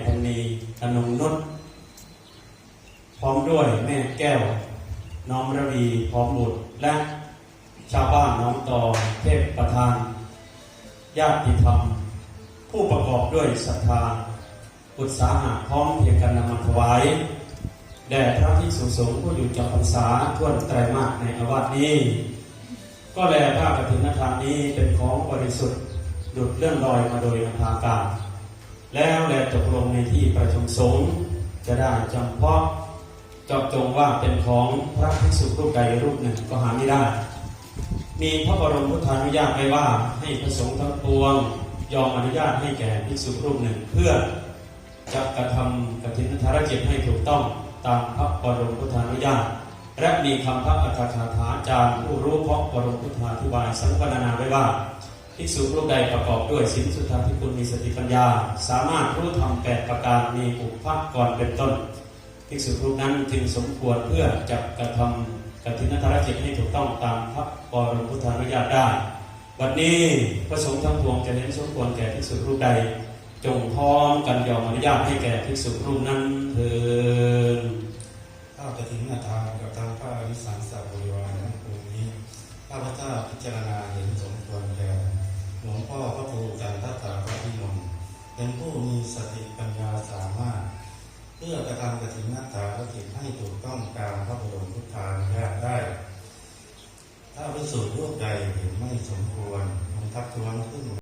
ธนีอนงนุชพร้อมด้วยแม่แก้วน้อมระวีพร้อมบุตรและชาวบ้านน้องตอเทพประธานญาติธรรมผู้ประกอบด้วยศรัทธาอุตสาหะพร้อมเพียงกันนำมาถวายแด่พระภิกษุสงฆ์ผู้อยู่จำพรรษาทั่วไตรมาสในอาวาสนี้ก็แลผ้ากฐินทานนี้เป็นของบริสุทธิ์ดุจเลื่อนลอยมาโดยอภากาศแล้วแลตกลงในที่ประชุมสงฆ์จะได้จำเพาะเจาะจงว่าเป็นของพระภิกษุรูปใดรูปหนึ่งก็หาไม่ได้มีพระบรมพุทธานุญาตไว้ว่าให้พระสงฆ์ทั้งปวงยอมอนุญาตให้แก่ภิกษุรูปหนึ่งเพื่อจะกระทำกฐินทานกิจให้ถูกต้องตามพระบรมพุทธานุญาตและมีคำพระอัฏฐกถาจารย์ผู้รู้เพราะบรมพุทธาธิบายสังวรณาไว้ว่าภิกษุรูปใดประกอบด้วยศีลสุทธาภิกขุมีสติปัญญาสามารถรู้ธรรม8ประการมีอุปภักก่อนเป็นต้นภิกษุรูปนั้นจึงสมควรเพื่อจะกระทำกฐินทานกิจให้ถูกต้องตามพระบรมพุทธานุญาตได้วันนี้พระสงฆ์ทั้งปวงจะเห็นสมควรแก่ภิกษุรูปใดจงพร้อมกันยอมอนุญาตให้แก่ภิกษุรูปนั้นเถิดข้ากฐินทานกับทางพระอริสังสบริวารทั้งปวงนี้ข้าพเจ้าพิจารณาเห็นสมควรแก่หลวงพ่อพระครูจันทถาพิมลเป็นผู้มีสติปัญญาสามารถเพื่อกระทำกฐินทานกิจให้ถูกต้องตามพระบรมพุทธานุญาตได้ถ้าภิกษุรูปใดเห็นไม่สมควรทักท้วงขึ้น